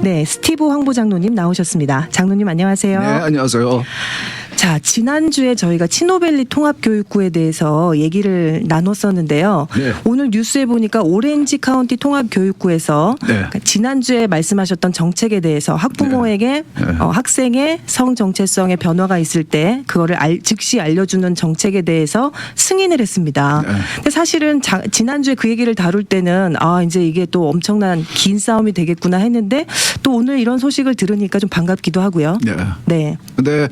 네, 스티브 황보 장로님 나오셨습니다. 장로님 안녕하세요. 네, 안녕하세요. 자, 지난주에 저희가 치노밸리 통합교육구에 대해서 얘기를 나눴었는데요. 네. 오늘 뉴스에 보니까 오렌지 카운티 통합교육구에서 네. 그러니까 지난주에 말씀하셨던 정책에 대해서 학부모에게 네. 학생의 성 정체성의 변화가 있을 때 그거를 즉시 알려주는 정책에 대해서 승인을 했습니다. 네. 근데 사실은 지난주에 그 얘기를 다룰 때는 이제 이게 또 엄청난 긴 싸움이 되겠구나 했는데 또 오늘 이런 소식을 들으니까 좀 반갑기도 하고요. 네. 네. 근데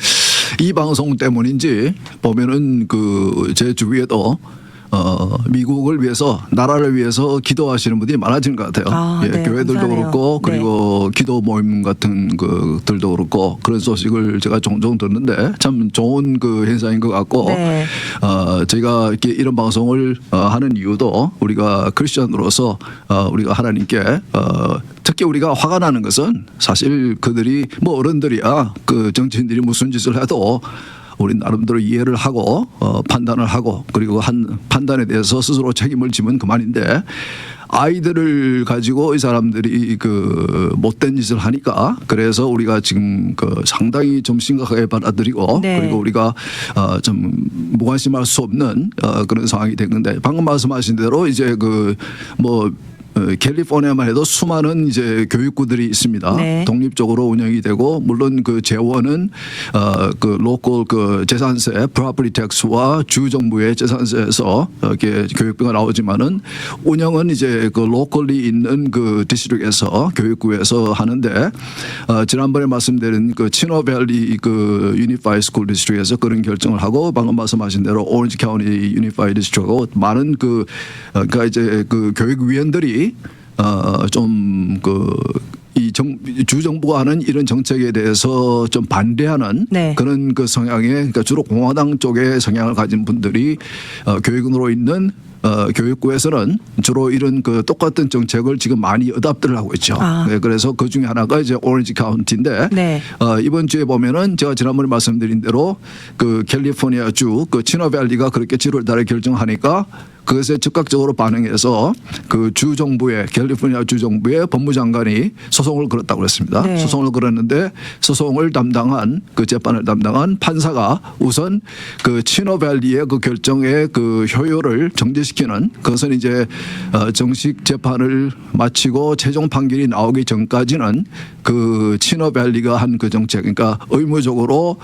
이 방송 때문인지 보면은 제 주위에도 미국을 위해서 나라를 위해서 기도하시는 분들이 많아지는 것 같아요. 네, 교회들도 감사하네요. 그렇고 그리고 네. 기도 모임 같은 것들도 그렇고 그런 소식을 제가 종종 듣는데 참 좋은 현상인 것 같고 네. 저희가 이렇게 이런 방송을 하는 이유도 우리가 크리스천으로서 우리가 하나님께 특히 우리가 화가 나는 것은 사실 그들이 뭐 어른들이야 정치인들이 무슨 짓을 해도 우리 나름대로 이해를 하고 판단을 하고 그리고 한 판단에 대해서 스스로 책임을 지면 그만인데 아이들을 가지고 이 사람들이 못된 짓을 하니까 그래서 우리가 지금 상당히 좀 심각하게 받아들이고 네. 그리고 우리가 좀 무관심할 수 없는 그런 상황이 된 건데 방금 말씀하신 대로 이제 캘리포니아만 해도 수많은 이제 교육구들이 있습니다. 네. 독립적으로 운영이 되고 물론 재원은 로컬 재산세, property tax와 주 정부의 재산세에서 이렇게 교육비가 나오지만은 운영은 이제 로컬리 있는 디스트릭에서 교육구에서 하는데 지난번에 말씀드린 치노밸리 유니파이드 스쿨 디스트릭에서 그런 결정을 하고 방금 말씀하신 대로 오렌지 카운티 유니파이드 디스트릭하고 많은 그러니까 이제 교육위원들이 이 주정부가 하는 이런 정책에 대해서 좀 반대하는 네. 그런 성향의 그러니까 주로 공화당 쪽의 성향을 가진 분들이 교육원으로 있는 교육부에서는 주로 이런 똑같은 정책을 지금 많이 어답트를 하고 있죠. 네, 그래서 그 중에 하나가 이제 오렌지 카운티인데 네. 이번 주에 보면은 제가 지난번에 말씀드린 대로 캘리포니아 주 치노밸리가 그렇게 7월 달에 결정하니까 그것에 즉각적으로 반응해서 주 정부의 캘리포니아 주 정부의 법무장관이 소송을 걸었다고 그랬습니다. 네. 소송을 걸었는데 소송을 담당한 재판을 담당한 판사가 우선 치노밸리의 결정의 효율을 정지시키는 그것은 이제 정식 재판을 마치고 최종 판결이 나오기 전까지는 치노밸리가 한 정책 그러니까 의무적으로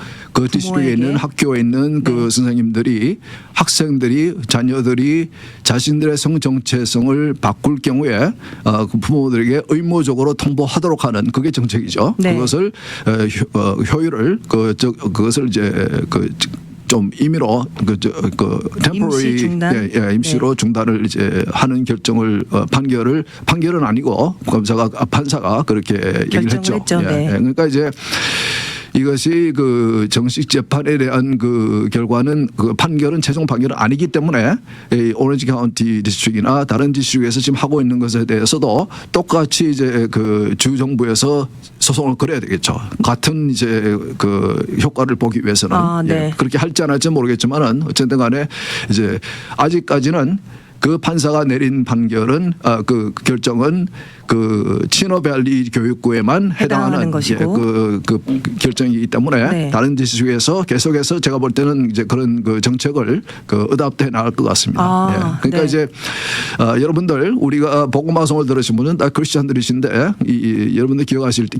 디스트릭에 있는 학교에 있는 선생님들이 학생들이 자녀들이 자신들의 성 정체성을 바꿀 경우에 부모들에게 의무적으로 통보하도록 하는 그게 정책이죠. 네. 그것을 효율을 그것을 이제 좀 임의로 temporary 임시 중단? 임시로 중단을 이제 하는 결정을 판결은 아니고 판사가 그렇게 얘기를 했죠. 네. 그러니까 이제 이것이 정식 재판에 대한 결과는 판결은 최종 판결은 아니기 때문에 이 오렌지 카운티 디스트릭이나 다른 디스트릭에서 지금 하고 있는 것에 대해서도 똑같이 이제 주 정부에서 소송을 걸어야 되겠죠. 같은 이제 효과를 보기 위해서는 네. 그렇게 할지 안 할지 모르겠지만은 어쨌든 간에 이제 아직까지는 판사가 내린 판결은 결정은 치노밸리 교육구에만 해당하는 것이고 결정이기 때문에 네. 다른 디스트릭에서 계속해서 제가 볼 때는 이제 그런 정책을 어답트해 나갈 것 같습니다. 그러니까 네. 이제 여러분들 우리가 복음 방송을 들으신 분은 다 크리스천들이신데 여러분들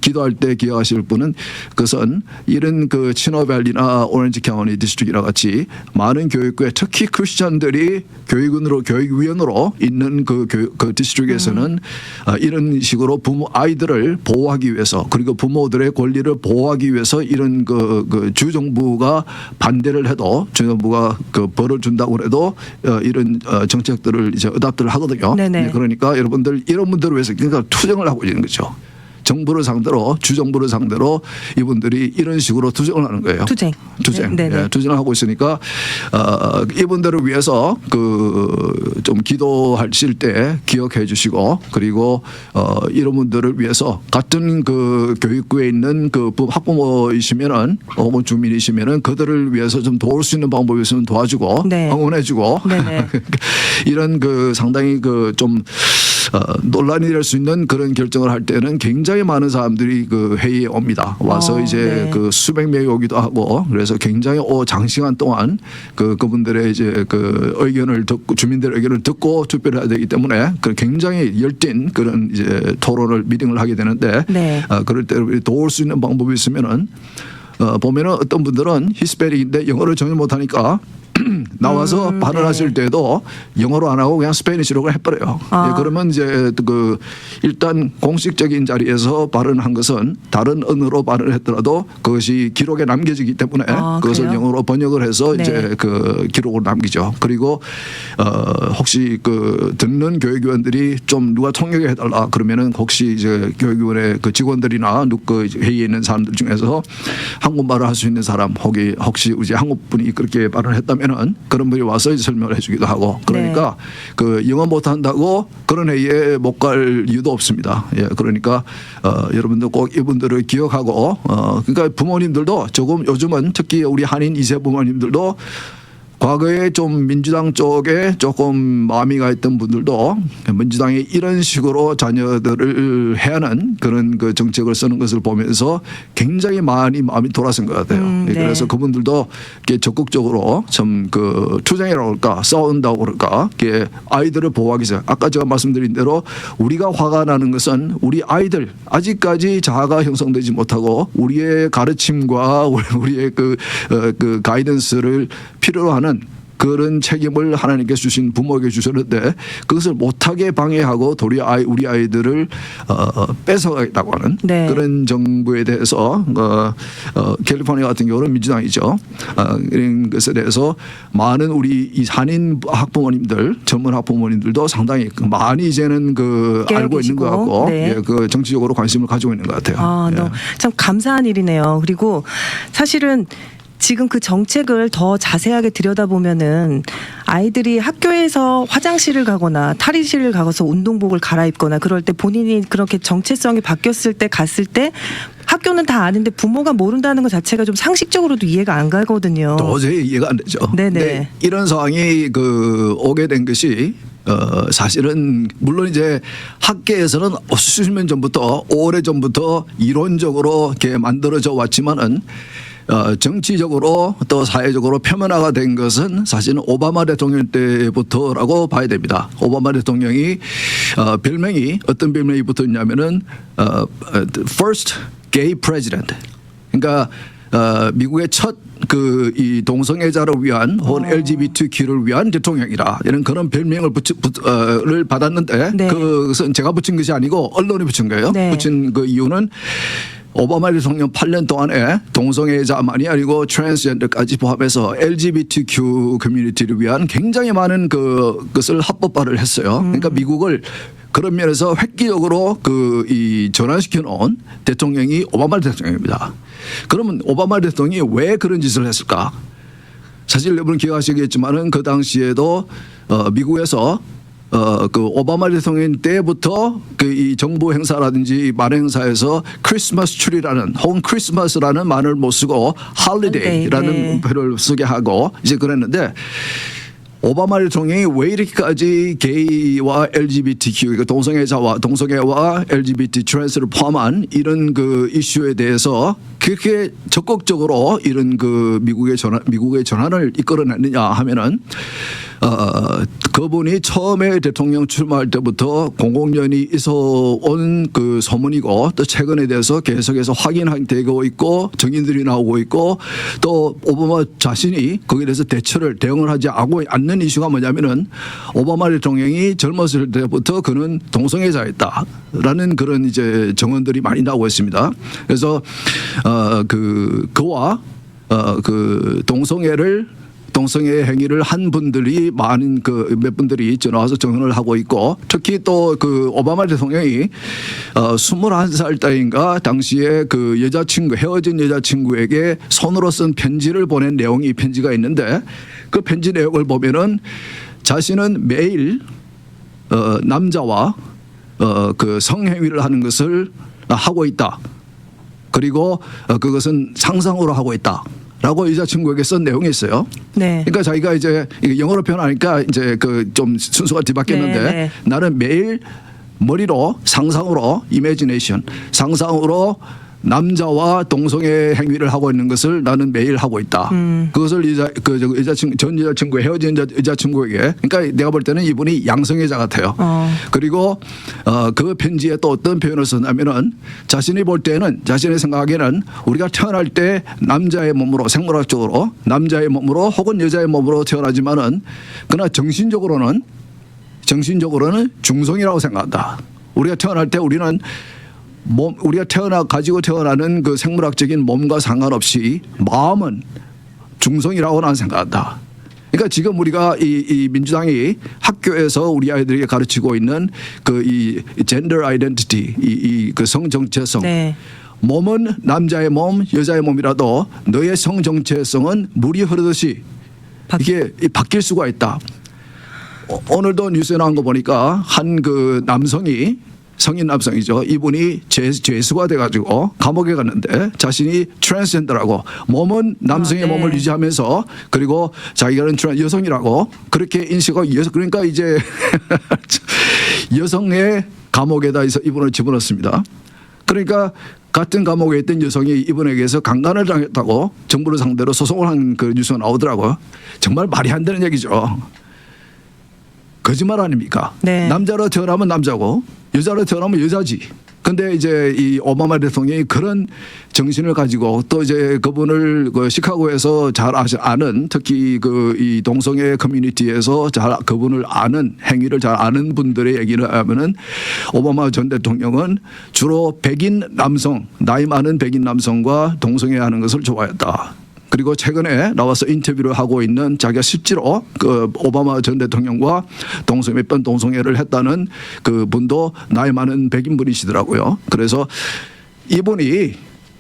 기도할 때 기억하실 분은 그것은 이런 치노밸리나 오렌지 카운티 디스트릭이나 같이 많은 교육구에 특히 크리스천들이 교육위원으로 있는 디스트릭에서는 이런 식으로 아이들을 보호하기 위해서 그리고 부모들의 권리를 보호하기 위해서 이런 주정부가 반대를 해도 주정부가 벌을 준다고 해도 이런 정책들을 이제 어답트를 하거든요. 네네. 그러니까 여러분들 이런 분들을 위해서 그러니까 투쟁을 하고 있는 거죠. 정부를 상대로 주정부를 상대로 이분들이 이런 식으로 투쟁을 하는 거예요. 투쟁. 예, 투쟁을 하고 있으니까 이분들을 위해서 좀 기도하실 때 기억해 주시고 그리고 이런 분들을 위해서 같은 교육구에 있는 학부모이시면은 혹은 주민이시면은 그들을 위해서 좀 도울 수 있는 방법이 있으면 도와주고 네. 응원해주고 네네. 이런 상당히 좀 논란이 될 수 있는 그런 결정을 할 때는 굉장히 많은 사람들이 그 회의에 옵니다. 와서 이제 네. 그 수백 명이 오기도 하고 그래서 굉장히 장시간 동안 그분들의 이제 그 의견을 듣고 주민들의 의견을 듣고 투표를 해야 되기 때문에 그 굉장히 열띤 그런 이제 토론을 미팅을 하게 되는데 네. 그럴 때 도울 수 있는 방법이 있으면은 보면은 어떤 분들은 히스패닉인데 영어를 전혀 못하니까 나와서 발언하실 때도 영어로 안 하고 그냥 스페니쉬로 해버려요. 아. 예, 그러면 이제 그 일단 공식적인 자리에서 발언한 것은 다른 언어로 발언했더라도 그것이 기록에 남겨지기 때문에 그것을 그래요? 영어로 번역을 해서 네. 이제 그 기록으로 남기죠. 그리고 혹시 그 듣는 교육위원들이 좀 누가 통역해 달라 그러면은 혹시 이제 교육위원회 그 직원들이나 그 회의에 있는 사람들 중에서 한국말을 할 수 있는 사람 혹시 이제 한국 분이 그렇게 발언했다면은 그런 분이 와서 이제 설명을 해주기도 하고 그러니까 그 영어 못한다고 그런 회의에 못 갈 이유도 없습니다. 예, 그러니까 여러분들 꼭 이분들을 기억하고 그러니까 부모님들도 조금 요즘은 특히 우리 한인 2세 부모님들도 과거에 좀 민주당 쪽에 조금 마음이 가 있던 분들도 민주당이 이런 식으로 자녀들을 해하는 그런 그 정책을 쓰는 것을 보면서 굉장히 많이 마음이 돌아선 것 같아요. 네. 그래서 그분들도 이렇게 적극적으로 좀 그 투쟁이라고 할까 싸운다고 그럴까 이렇게 아이들을 보호하기 위해서 아까 제가 말씀드린 대로 우리가 화가 나는 것은 우리 아이들 아직까지 자아가 형성되지 못하고 우리의 가르침과 우리의 그 가이던스를 필요로 하는 그런 책임을 하나님께 주신 부모에게 주셨는데 그것을 못하게 방해하고 도리어 우리 아이들을 뺏어가겠다고 하는 네. 그런 정부에 대해서 캘리포니아 같은 경우는 민주당이죠. 이런 것에 대해서 많은 우리 이 한인 학부모님들 전문 학부모님들도 상당히 많이 이제는 알고 있는 것 같고 네. 예, 그 정치적으로 관심을 가지고 있는 것 같아요. 예. 참 감사한 일이네요. 그리고 사실은 지금 그 정책을 더 자세하게 들여다보면은 아이들이 학교에서 화장실을 가거나 탈의실을 가서 운동복을 갈아입거나 그럴 때 본인이 그렇게 정체성이 바뀌었을 때 갔을 때 학교는 다 아는데 부모가 모른다는 것 자체가 좀 상식적으로도 이해가 안 가거든요. 도저히 이해가 안 되죠. 네네. 근데 이런 상황이 오게 된 것이 사실은 물론 이제 학계에서는 수십 년 전부터 오래 전부터 이론적으로 이렇게 만들어져 왔지만은 정치적으로 또 사회적으로 표면화가 된 것은 사실은 오바마 대통령 때부터라고 봐야 됩니다. 오바마 대통령이 별명이 어떤 별명이 붙었냐면은 First Gay President. 그러니까 미국의 첫 이 동성애자를 위한 혹은 LGBTQ를 위한 대통령이라 이런 그런 별명을 를 받았는데 네. 그것은 제가 붙인 것이 아니고 언론이 붙인 거예요. 네. 붙인 그 이유는 오바마 대통령 8년 동안에 동성애자만이 아니고 트랜스젠더까지 포함해서 LGBTQ 커뮤니티를 위한 굉장히 많은 그것을 합법화를 했어요. 그러니까 미국을 그런 면에서 획기적으로 이 전환시켜 놓은 대통령이 오바마 대통령입니다. 그러면 오바마 대통령이 왜 그런 짓을 했을까? 사실 여러분 기억하시겠지만은 그 당시에도 미국에서 그 오바마 대통령 때부터 이 정부 행사라든지 만 행사에서 크리스마스 트리라는 혹은 크리스마스라는 말을 못 쓰고 할리데이라는 네. 표를 쓰게 하고 이제 그랬는데 오바마 대통령이 왜 이렇게까지 게이와 LGBTQ 그러니까 동성애와 LGBT 트랜스를 포함한 이런 그 이슈에 대해서 그렇게 적극적으로 이런 미국의 전환을 이끌어냈느냐 하면은 그분이 처음에 대통령 출마할 때부터 공공연히 있어 온 그 소문이고 또 최근에 대해서 계속해서 확인되고 있고 증인들이 나오고 있고 또 오바마 자신이 거기에 대해서 대응을 하지 않는 이슈가 뭐냐면은 오바마 대통령이 젊었을 때부터 그는 동성애자였다라는 그런 이제 정언들이 많이 나오고 있습니다. 그래서 그와 동성애 행위를 한 분들이 많은 몇 분들이 전화와서 정언을 하고 있고 특히 또 오바마 대통령이 21살 때인가 당시에 헤어진 여자친구에게 손으로 쓴 편지를 보낸 내용이 편지가 있는데 그 편지 내용을 보면은 자신은 매일 남자와 성행위를 하는 것을 하고 있다. 그리고 그것은 상상으로 하고 있다. 라고 여자친구에게 쓴 내용이 있어요. 네. 그러니까 자기가 이제 영어로 표현하니까 이제 좀 순서가 뒤바뀌었는데 네. 나는 매일 머리로 상상으로 이미지네이션 상상으로 남자와 동성애 행위를 하고 있는 것을 나는 매일 하고 있다. 그것을 전 여자친구 헤어진 여자친구에게 그러니까 내가 볼 때는 이분이 양성애자 같아요. 그리고 그 편지에 또 어떤 표현을 썼냐면은 자신이 볼 때는 자신의 생각에는 우리가 태어날 때 남자의 몸으로 생물학적으로 남자의 몸으로 혹은 여자의 몸으로 태어나지만은 그러나 정신적으로는 중성이라고 생각한다. 우리가 태어날 때 우리는 우리가 가지고 태어나는 그 생물학적인 몸과 상관없이 마음은 중성이라고 나는 생각한다. 그러니까 지금 우리가 이 민주당이 학교에서 우리 아이들에게 가르치고 있는 그 이 젠더 아이덴티티 그 성 정체성. 네. 몸은 남자의 몸, 여자의 몸이라도 너의 성 정체성은 물이 흐르듯이 이게 바뀔 수가 있다. 오늘도 뉴스에 나온 거 보니까 한 그 남성이 성인 남성이죠. 이분이 죄수가 돼가지고 감옥에 갔는데 자신이 트랜스젠더라고 몸은 남성의 네. 몸을 유지하면서 그리고 자기는 여성이라고 그렇게 인식하고 그러니까 이제 여성의 감옥에다 이분을 집어넣습니다. 그러니까 같은 감옥에 있던 여성이 이분에게서 강간을 당했다고 정부를 상대로 소송을 한 그 뉴스가 나오더라고요. 정말 말이 안 되는 얘기죠. 거짓말 아닙니까? 네. 남자로 태어나면 남자고 여자로 태어나면 여자지. 근데 이제 이 오바마 대통령이 그런 정신을 가지고 또 이제 그분을 그 시카고에서 잘 아는 특히 그 이 동성애 커뮤니티에서 잘 그분을 아는 행위를 잘 아는 분들의 얘기를 하면은 오바마 전 대통령은 주로 백인 남성 나이 많은 백인 남성과 동성애 하는 것을 좋아했다. 그리고 최근에 나와서 인터뷰를 하고 있는 자기가 실제로 그 오바마 전 대통령과 몇 번 동성애를 했다는 그 분도 나이 많은 백인 분이시더라고요. 그래서 이분이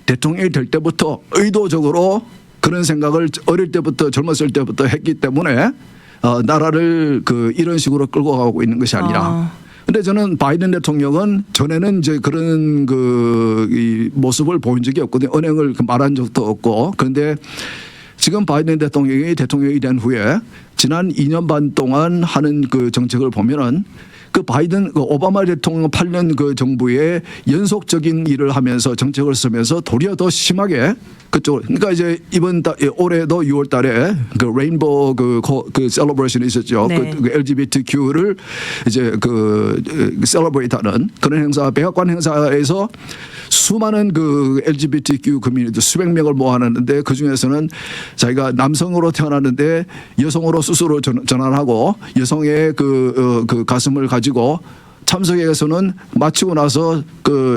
대통령이 될 때부터 의도적으로 그런 생각을 어릴 때부터 젊었을 때부터 했기 때문에 나라를 그 이런 식으로 끌고 가고 있는 것이 아니라. 근데 저는 바이든 대통령은 전에는 이제 그런 이 모습을 보인 적이 없거든요. 언행을 말한 적도 없고. 그런데 지금 바이든 대통령이 된 후에 지난 2년 반 동안 하는 그 정책을 보면은 그 오바마 대통령 8년 그 정부의 연속적인 일을 하면서 정책을 쓰면서 도리어 더 심하게 그쪽 그러니까 이제 올해도 6월 달에 그 레인보우 그 셀러브레이션이 있었죠. 네. 그 LGBTQ를 이제 그 셀러브레이트하는 그런 행사 백악관 행사에서 수많은 그 LGBTQ 커뮤니티 수백 명을 모아놨는데 그 중에서는 자기가 남성으로 태어났는데 여성으로 스스로 전환하고 여성의 그 가슴을 가지고 참석에서는 마치고 나서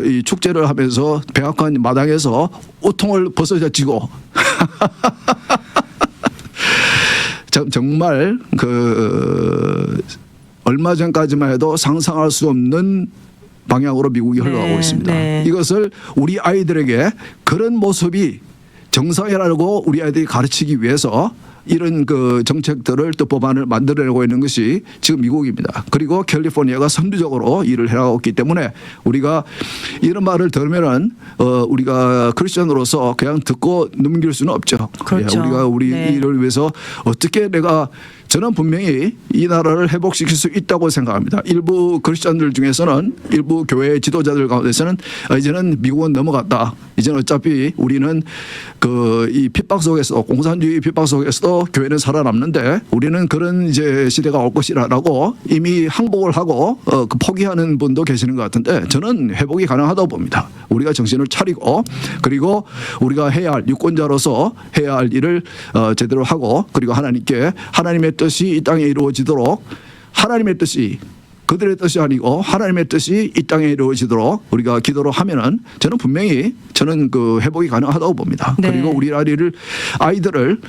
이 축제를 하면서 백악관 마당에서 옷통을 벗어지고 정말 얼마 전까지만 해도 상상할 수 없는 방향으로 미국이 흘러가고 있습니다. 네. 이것을 우리 아이들에게 그런 모습이 정상이라고 우리 아이들이 가르치기 위해서 이런 그 정책들을 또 법안을 만들어내고 있는 것이 지금 미국입니다. 그리고 캘리포니아가 선두적으로 일을 해나가고 있기 때문에 우리가 이런 말을 들으면은 우리가 크리스천으로서 그냥 듣고 넘길 수는 없죠. 그렇죠. 우리가 우리 네. 일을 위해서 어떻게 저는 분명히 이 나라를 회복시킬 수 있다고 생각합니다. 일부 크리스천들 중에서는 일부 교회 지도자들 가운데서는 이제는 미국은 넘어갔다. 이제는 어차피 우리는 이 핍박 속에서 공산주의 핍박 속에서도 교회는 살아남는데 우리는 그런 이제 시대가 올 것이라고 이미 항복을 하고 포기하는 분도 계시는 것 같은데 저는 회복이 가능하다고 봅니다. 우리가 정신을 차리고 그리고 우리가 유권자로서 해야 할 일을 제대로 하고 그리고 하나님의 뜻이 이 땅에 이루어지도록 하나님의 뜻이 그들의 뜻이 아니고 하나님의 뜻이 이 땅에 이루어지도록 우리가 기도를 하면은 저는 그 회복이 가능하다고 봅니다. 네. 그리고 우리 아이들을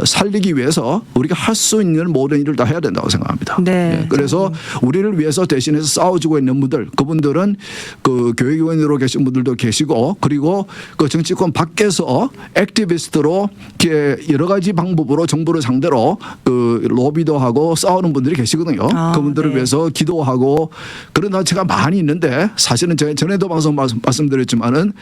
살리기 위해서 우리가 할 수 있는 모든 일을 다 해야 된다고 생각합니다. 네. 그래서 우리를 위해서 대신해서 싸워주고 있는 분들, 그분들은 그 교육위원으로 계신 분들도 계시고, 그리고 그 정치권 밖에서 액티비스트로 이렇게 여러 가지 방법으로 정부를 상대로 그 로비도 하고 싸우는 분들이 계시거든요. 그분들을 네. 위해서 기도하고 그런 단체가 많이 있는데 사실은 제가 전에도 방송 말씀드렸지만은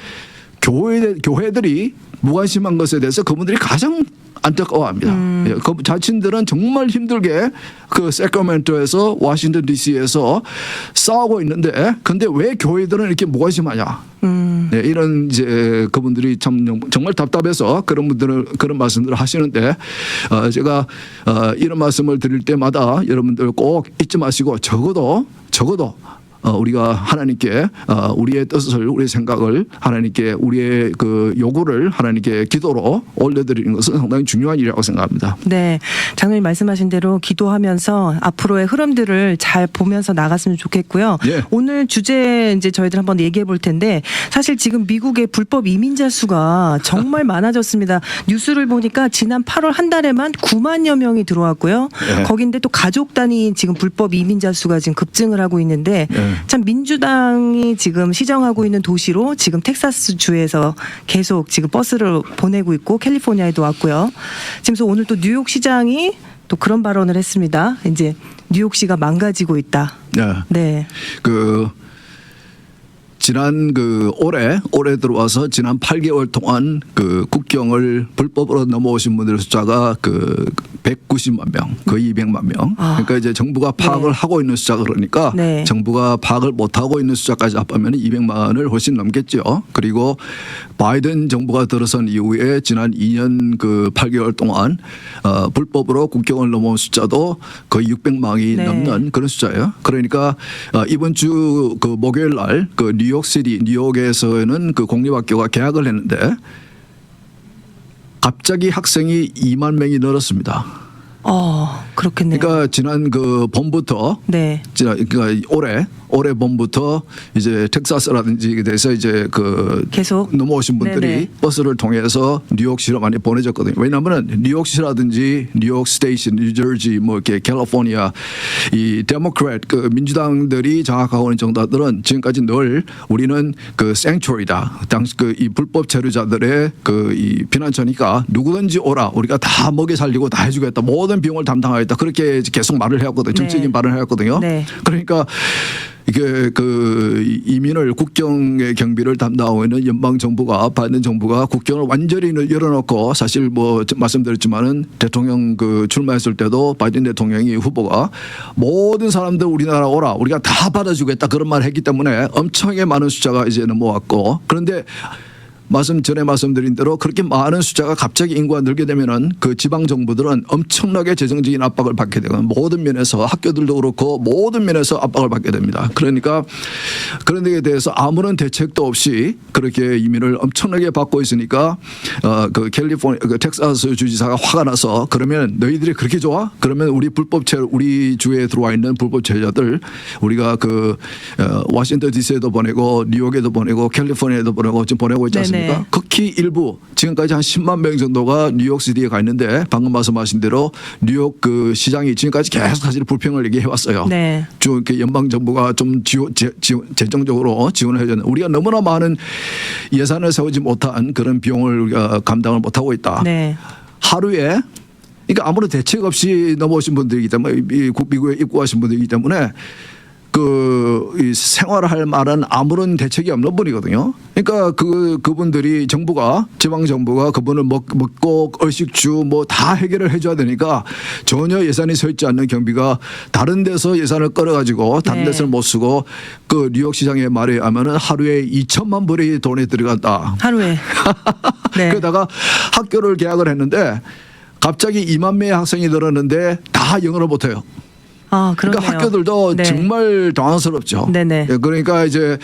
교회들이 무관심한 것에 대해서 그분들이 가장 안타까워합니다. 예, 그 자신들은 정말 힘들게 그 세크라멘토에서 워싱턴 D.C.에서 싸우고 있는데 근데 왜 교회들은 이렇게 무관심하냐? 네, 이런 이제 그분들이 참 정말 답답해서 그런 분들은 그런 말씀들을 하시는데 제가 이런 말씀을 드릴 때마다 여러분들 꼭 잊지 마시고 적어도 우리가 하나님께 우리의 뜻을 우리의 생각을 하나님께 우리의 그 요구를 하나님께 기도로 올려드리는 것은 상당히 중요한 일이라고 생각합니다. 네, 장로님 말씀하신 대로 기도하면서 앞으로의 흐름들을 잘 보면서 나갔으면 좋겠고요. 예. 오늘 주제 이제 저희들 한번 얘기해 볼 텐데 사실 지금 미국의 불법 이민자 수가 정말 많아졌습니다. 뉴스를 보니까 지난 8월 한 달에만 9만여 명이 들어왔고요. 예. 거긴데 또 가족 단위 지금 불법 이민자 수가 지금 급증을 하고 있는데 예. 참 민주당이 지금 시정하고 있는 도시로 지금 텍사스 주에서 계속 지금 버스를 보내고 있고 캘리포니아에도 왔고요. 지금 그래서 오늘 또 뉴욕 시장이 또 그런 발언을 했습니다. 이제 뉴욕시가 망가지고 있다. 네. 네. 그 지난 올해 들어와서 지난 8개월 동안 그 국경을 불법으로 넘어오신 분들의 숫자가 190만 명, 거의 200만 명. 그러니까 이제 정부가 파악을 하고 있는 숫자가 그러니까 네. 정부가 파악을 못 하고 있는 숫자까지 합하면 200만을 훨씬 넘겠죠. 그리고 바이든 정부가 들어선 이후에 지난 2년 8개월 동안 불법으로 국경을 넘어온 숫자도 거의 600만이 네. 넘는 그런 숫자예요. 그러니까 이번 주 목요일 날 뉴욕에서는 공립학교가 개학을 했는데 갑자기 학생이 2만 명이 늘었습니다. 그렇겠네요. 그러니까 지난 봄부터 네. 그러니까 올해 봄부터 이제 텍사스라든지 돼서 이제 계속 넘어오신 분들이 네네. 버스를 통해서 뉴욕시로 많이 보내졌거든요. 왜냐하면 뉴욕시라든지 뉴욕 스테이트, 뉴저지, 이렇게 캘리포니아 이 데모크래트 민주당들이 장악하고 있는 정당들은 지금까지 늘 우리는 생츄리다. 당시 이 불법 체류자들의 이 피난처니까 누구든지 오라. 우리가 다 먹여 살리고 다 해주겠다. 모든 비용을 담당하겠다. 그렇게 계속 말을 해왔거든요. 정치적인 네. 말을 해왔거든요. 네. 그러니까 이게 이민을 국경의 경비를 담당하고 있는 연방 정부가 바이든 정부가 국경을 완전히 열어놓고 사실 말씀드렸지만은 대통령 출마했을 때도 바이든 대통령이 후보가 모든 사람들 우리나라 오라 우리가 다 받아주겠다 그런 말을 했기 때문에 엄청나게 많은 숫자가 이제 넘어왔고 그런데 전에 말씀드린 대로 그렇게 많은 숫자가 갑자기 인구가 늘게 되면은 지방 정부들은 엄청나게 재정적인 압박을 받게 되고 모든 면에서 학교들도 그렇고 모든 면에서 압박을 받게 됩니다. 그러니까 그런 데에 대해서 아무런 대책도 없이 그렇게 이민을 엄청나게 받고 있으니까 텍사스 주지사가 화가 나서 그러면 너희들이 그렇게 좋아? 그러면 우리 주에 들어와 있는 불법 체류자들 우리가 워싱턴 D.C.에도 보내고 뉴욕에도 보내고 캘리포니아에도 보내고 지금 보내고 있지 않습니까? 극히 일부 지금까지 한 10만 명 정도가 뉴욕시티에 가 있는데 방금 말씀하신 대로 뉴욕 시장이 지금까지 계속 사실 불평을 얘기해 왔어요. 네. 연방 정부가 좀 재정적으로 지원을 해줬는데 우리가 너무나 많은 예산을 세우지 못한 그런 비용을 감당을 못하고 있다. 네. 하루에 그러니까 아무런 대책 없이 넘어오신 분들이기 때문에 미국에 입국하신 분들이기 때문에 이 생활할 만한 아무런 대책이 없는 분이거든요. 그러니까 그분들이 지방 정부가 그분을 먹고 의식주 다 해결을 해줘야 되니까 전혀 예산이 서 있지 않는 경비가 다른 데서 예산을 끌어가지고 다른 네. 데서 못 쓰고 뉴욕 시장의 말에 하면은 하루에 2천만 불이 돈이 들어간다. 하루에. 네. 그러다가 학교를 개학을 했는데 갑자기 2만 명의 학생이 늘었는데 다 영어를 못해요. 그러네요. 그러니까 학교들도 네. 정말 당황스럽죠. 네네. 그러니까 이제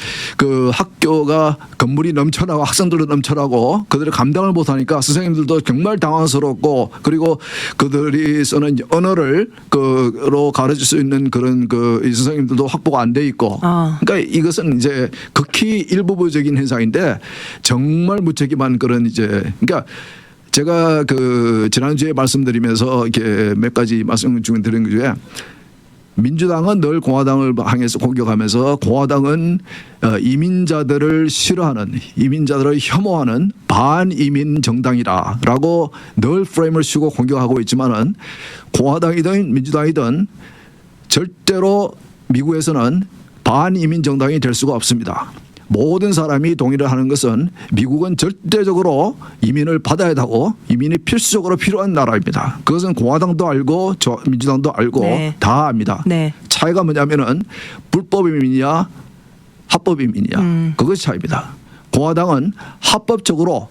학교가 건물이 넘쳐나고 학생들도 넘쳐나고 그들이 감당을 못하니까 선생님들도 정말 당황스럽고 그리고 그들이 쓰는 언어를 로 가르칠 수 있는 그런 이 선생님들도 확보가 안 돼 있고. 그러니까 이것은 이제 극히 일부분적인 현상인데 정말 무책임한 그런 그러니까. 제가 지난주에 말씀드리면서 이렇게 몇 가지 말씀 중에 드린 것 중에 민주당은 늘 공화당을 향해서 공격하면서 공화당은 이민자들을 싫어하는 이민자들을 혐오하는 반이민 정당이다라고 늘 프레임을 씌우고 공격하고 있지만은 공화당이든 민주당이든 절대로 미국에서는 반이민 정당이 될 수가 없습니다. 모든 사람이 동의를 하는 것은 미국은 절대적으로 이민을 받아야 하고 이민이 필수적으로 필요한 나라입니다. 그것은 공화당도 알고 민주당도 알고 네. 다 압니다. 네. 차이가 차이가 뭐냐면은 불법 이민이냐 합법 이민이냐 그것이 차이입니다. 공화당은 합법적으로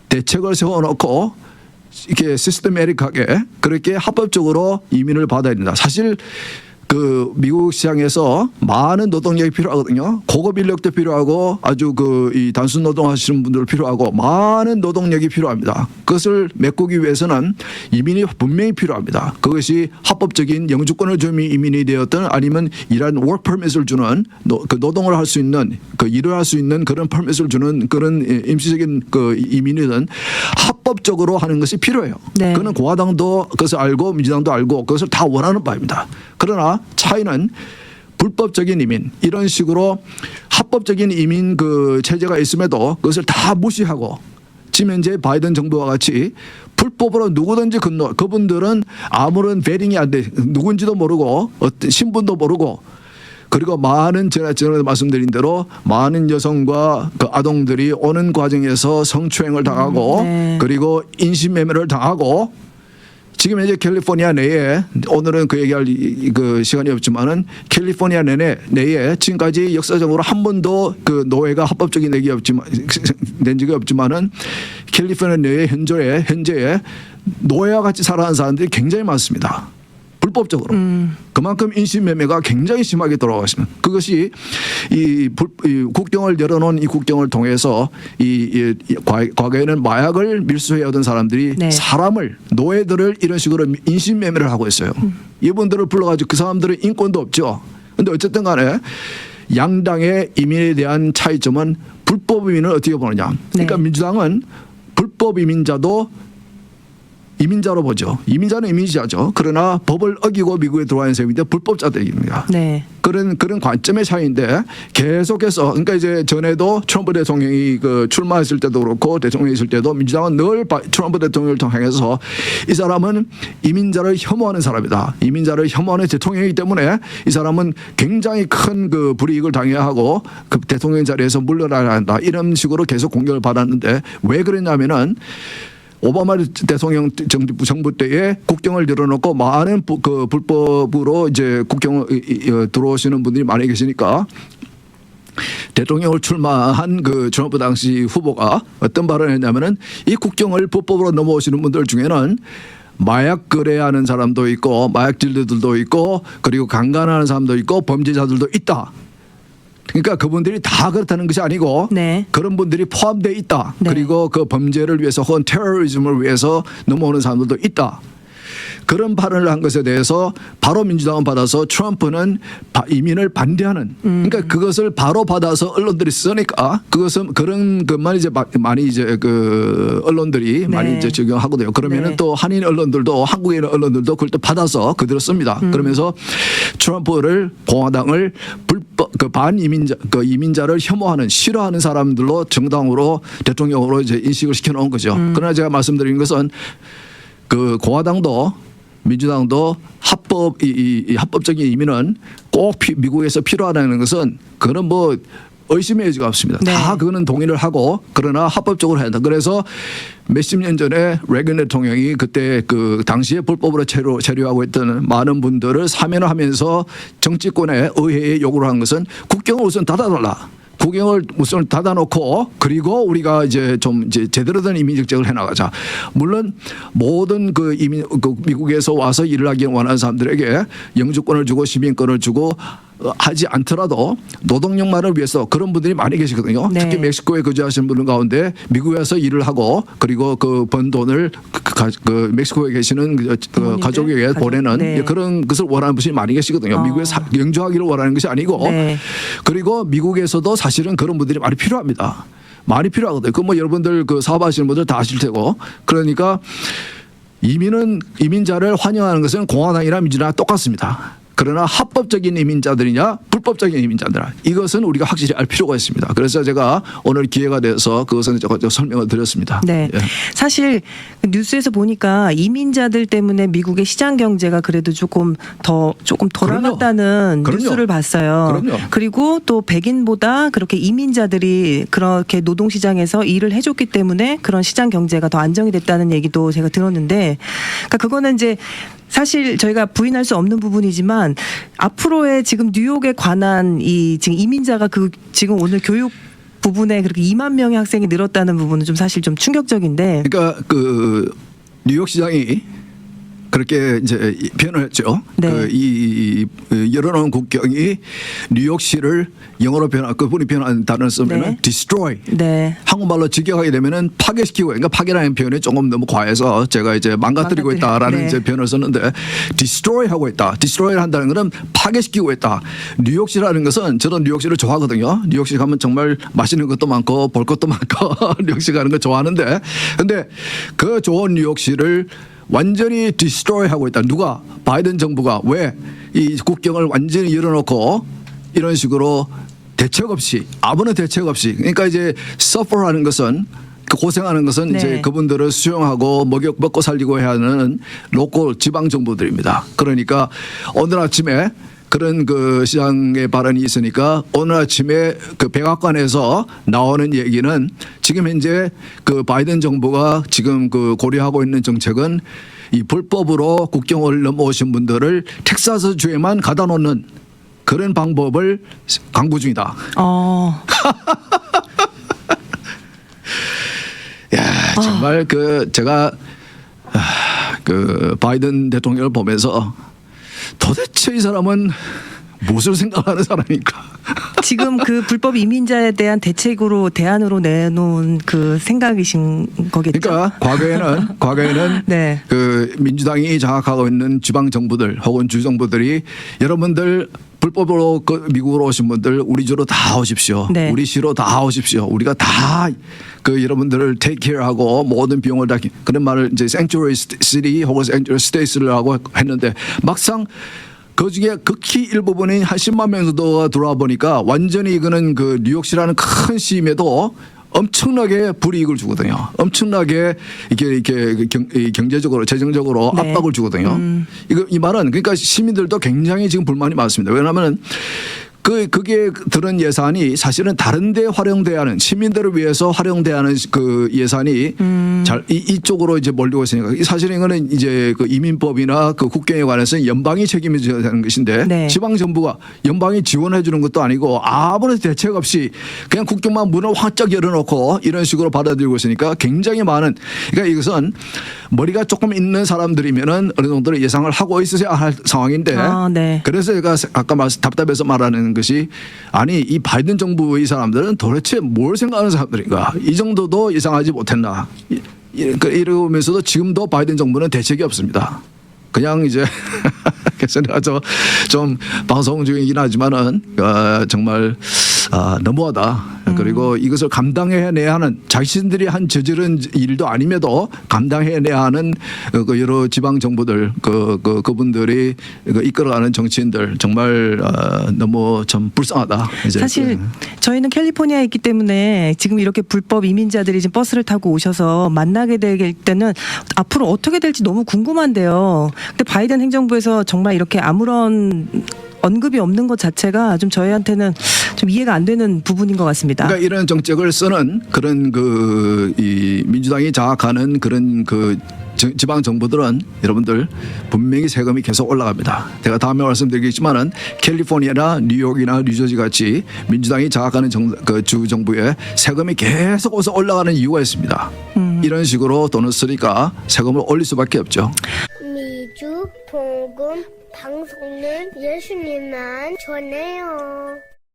대책을 세워놓고 이렇게 시스테매틱하게 그렇게 합법적으로 이민을 받아야 된다. 사실 그 미국 시장에서 많은 노동력이 필요하거든요. 고급 인력도 필요하고 아주 그 이 단순 노동하시는 분들 필요하고 많은 노동력이 필요합니다. 그것을 메꾸기 위해서는 이민이 분명히 필요합니다. 그것이 합법적인 영주권을 주는 이민이 되었든 아니면 이러한 워크 퍼밋을 주는 그 노동을 할 수 있는 그 일을 할 수 있는 그런 퍼밋을 주는 그런 임시적인 그 이민이든 합법적으로 하는 것이 필요해요. 네. 그는 공화당도 그것을 알고 민주당도 알고 그것을 다 원하는 바입니다. 그러나 차이는 불법적인 이민 이런 식으로 합법적인 이민 그 체제가 있음에도 그것을 다 무시하고 지금 현재 바이든 정부와 같이 불법으로 누구든지 건너 그분들은 아무런 베링이 안 돼 누군지도 모르고 어떤 신분도 모르고 그리고 많은 제가 전에 말씀드린 대로 많은 여성과 그 아동들이 오는 과정에서 성추행을 당하고 네. 그리고 인신매매를 당하고 지금 이제 캘리포니아 내에 오늘은 그 얘기할 그 시간이 없지만은 캘리포니아 내에 지금까지 역사적으로 한 번도 그 노예가 합법적인 낸 적이 없지만은 캘리포니아 내에 현재에 노예와 같이 살아가는 사람들이 굉장히 많습니다. 불법적으로. 그만큼 인신매매가 굉장히 심하게 돌아가고 있습니다. 그것이 이 국경을 열어놓은 이 국경을 통해서 과거에는 마약을 밀수해오던 사람들이 네. 사람을 노예들을 이런 식으로 인신매매를 하고 있어요. 이분들을 불러가지고 그 사람들은 인권도 없죠. 그런데 어쨌든 간에 양당의 이민에 대한 차이점은 불법 이민을 어떻게 보느냐. 그러니까 네. 민주당은 불법 이민자도 이민자로 보죠. 이민자는 이민자죠. 그러나 법을 어기고 미국에 들어와 있는 사람인데 불법자들입니다. 네. 그런 관점의 차이인데 계속해서 그러니까 이제 전에도 트럼프 대통령이 그 출마했을 때도 그렇고 대통령이 있을 때도 민주당은 늘 트럼프 대통령을 통해서 이 사람은 이민자를 혐오하는 사람이다. 이민자를 혐오하는 대통령이기 때문에 이 사람은 굉장히 큰 그 불이익을 당해야 하고 그 대통령 자리에서 물러나야 한다. 이런 식으로 계속 공격을 받았는데 왜 그랬냐면은 오바마 대통령 정부 때에 국경을 열어놓고 많은 그 불법으로 이제 국경을 들어오시는 분들이 많이 계시니까 대통령을 출마한 그 트럼프 당시 후보가 어떤 발언을 했냐면은 이 국경을 불법으로 넘어오시는 분들 중에는 마약 거래하는 사람도 있고 마약 딜러들도 있고 그리고 강간하는 사람도 있고 범죄자들도 있다. 그러니까 그분들이 다 그렇다는 것이 아니고 네. 그런 분들이 포함되어 있다. 네. 그리고 그 범죄를 위해서 혹은 테러리즘을 위해서 넘어오는 사람들도 있다. 그런 발언을 한 것에 대해서 바로 민주당은 받아서 트럼프는 이민을 반대하는 그러니까 그것을 바로 받아서 언론들이 쓰니까 그것은 그런 것만 이제 많이 이제 그 언론들이 네. 많이 이제 적용하거든요. 그러면은 네. 또 한인 언론들도 한국에 있는 언론들도 그걸 또 받아서 그대로 씁니다. 그러면서 트럼프를 공화당을 불법 그 반이민자 그 이민자를 혐오하는 싫어하는 사람들로 정당으로 대통령으로 이제 인식을 시켜놓은 거죠. 그러나 제가 말씀드린 것은 그 공화당도 민주당도 합법적인 이민은 꼭 미국에서 필요하다는 것은 그건 뭐 의심의 여지가 없습니다. 네. 다 그거는 동의를 하고 그러나 합법적으로 해야 한다. 그래서 몇십 년 전에 레건 대통령이 그때 그 당시에 불법으로 체류하고 있던 많은 분들을 사면을 하면서 정치권에 의회에 요구를 한 것은 국경을 우선 닫아달라. 국경을 우선 닫아놓고 그리고 우리가 이제 좀 이제 제대로 된 이민 정책을 해나가자. 물론 모든 그 이민 그 미국에서 와서 일을 하기 원하는 사람들에게 영주권을 주고 시민권을 주고 하지 않더라도 노동력만을 위해서 그런 분들이 많이 계시거든요. 네. 특히 멕시코에 거주하시는 분들 가운데 미국에 와서 일을 하고 그리고 그 번 돈을 그 멕시코에 계시는 그 부모님들? 가족에게 보내는 네. 그런 것을 원하는 분이 많이 계시거든요. 미국에 영주하기를 원하는 것이 아니고 네. 그리고 미국에서도 사실은 그런 분들이 많이 필요합니다. 많이 필요하거든요. 그 뭐 여러분들 그 사업하시는 분들 다 아실 테고 그러니까 이민자를 환영하는 것은 공화당이나 민주당이나 똑같습니다. 그러나 합법적인 이민자들이냐 불법적인 이민자들 이것은 우리가 확실히 알 필요가 있습니다. 그래서 제가 오늘 기회가 돼서 그것은 제가 설명을 드렸습니다. 네. 예. 사실 뉴스에서 보니까 이민자들 때문에 미국의 시장 경제가 그래도 조금 돌아갔다는 그럼요. 뉴스를 봤어요. 그럼요. 그리고 또 백인보다 그렇게 이민자들이 그렇게 노동시장에서 일을 해줬기 때문에 그런 시장 경제가 더 안정이 됐다는 얘기도 제가 들었는데, 그러니까 그거는 이제 사실 저희가 부인할 수 없는 부분이지만 앞으로의 지금 뉴욕에 관한 이 지금 이민자가 그 지금 오늘 교육 부분에 그렇게 2만 명의 학생이 늘었다는 부분은 좀 사실 좀 충격적인데. 그러니까 그 뉴욕 시장이 그렇게 이제 표현을 했죠. 네. 이 열어놓은 국경이 뉴욕시를 영어로 그분이 표현한 단어를 쓰면은 네. destroy. 네. 한국말로 직역하게 되면은 파괴시키고, 그러니까 파괴라는 표현이 조금 너무 과해서 제가 이제 망가뜨리고 있다라는 네. 이제 표현을 썼는데 destroy 하고 있다. destroy를 한다는 것은 파괴시키고 있다. 뉴욕시라는 것은 저도 뉴욕시를 좋아하거든요. 뉴욕시 가면 정말 맛있는 것도 많고 볼 것도 많고 뉴욕시 가는 거 좋아하는데, 근데 그 좋은 뉴욕시를 완전히 디스트로이 하고 있다. 누가? 바이든 정부가. 왜? 이 국경을 완전히 열어놓고 이런 식으로 대책 없이, 아무런 대책 없이, 그러니까 이제 suffer하는 것은, 고생하는 것은 네. 이제 그분들을 수용하고 먹고 살리고 해야 하는 로컬 지방 정부들입니다. 그러니까 오늘 아침에 그런 그 시장의 발언이 있으니까 오늘 아침에 그 백악관에서 나오는 얘기는 지금 현재 그 바이든 정부가 지금 그 고려하고 있는 정책은 이 불법으로 국경을 넘어오신 분들을 텍사스 주에만 가다 놓는 그런 방법을 강구 중이다. 야, 정말 그 제가 그 바이든 대통령을 보면서 도대체 이 사람은 무엇을 생각하는 사람입니까? 지금 그 불법 이민자에 대한 대안으로 내놓은 그 생각이신 거겠죠? 그러니까 과거에는 네. 그 민주당이 장악하고 있는 지방 정부들 혹은 주 정부들이 여러분들 불법으로 그 미국으로 오신 분들 우리 주로 다 오십시오. 네. 우리 시로 다 오십시오. 우리가 다 그 여러분들을 take care하고 모든 비용을 다 그런 말을 이제 sanctuary city 혹은 sanctuary states를 하고 했는데 막상 그 중에 극히 일부분인 한 10만 명 정도가 들어와 보니까 완전히 이거는 그 뉴욕시라는 큰 시임에도 엄청나게 불이익을 주거든요. 엄청나게 이렇게 경제적으로 재정적으로 네. 압박을 주거든요. 이 말은 그러니까 시민들도 굉장히 지금 불만이 많습니다. 왜냐하면 그게 들은 예산이 사실은 다른 데 활용돼야 하는 시민들을 위해서 활용돼야 하는 그 예산이 잘 이쪽으로 이제 몰리고 있으니까 사실은 이거는 이제 그 이민법이나 그 국경에 관해서 연방이 책임이 져야 되는 것인데 네. 지방 정부가 연방이 지원해 주는 것도 아니고 아무런 대책 없이 그냥 국경만 문을 활짝 열어놓고 이런 식으로 받아들이고 있으니까 굉장히 많은, 그러니까 이것은 머리가 조금 있는 사람들이면은 어느 정도로 예상을 하고 있어야 할 상황인데 네. 그래서 제가 아까 답답해서 말하는 것이 아니 이 바이든 정부의 사람들은 도대체 뭘 생각하는 사람들인가, 이 정도도 예상하지 못했나 이러면서도 지금도 바이든 정부는 대책이 없습니다. 그냥 이제 그래서 내가 좀 방송 중이긴 하지만은 정말 너무하다. 그리고 이것을 감당해내야 하는 자신들이 한 저지른 일도 아님에도 감당해내야 하는 그 여러 지방 정부들 그분들이 이끌어가는 정치인들 정말 너무 참 불쌍하다. 이제 사실 저희는 캘리포니아에 있기 때문에 지금 이렇게 불법 이민자들이 지금 버스를 타고 오셔서 만나게 될 때는 앞으로 어떻게 될지 너무 궁금한데요. 근데 바이든 행정부에서 정말 이렇게 아무런 언급이 없는 것 자체가 좀 저희한테는 좀 이해가 안 되는 부분인 것 같습니다. 그러니까 이런 정책을 쓰는 그런 이 민주당이 장악하는 그런 지방 정부들은 여러분들 분명히 세금이 계속 올라갑니다. 제가 다음에 말씀드리겠지만은 캘리포니아나 뉴욕이나 뉴저지 같이 민주당이 장악하는 주 정부에 세금이 계속 올라가는 이유가 있습니다. 이런 식으로 돈을 쓰니까 세금을 올릴 수밖에 없죠. 미주 복음 방송은 예수님만 전해요.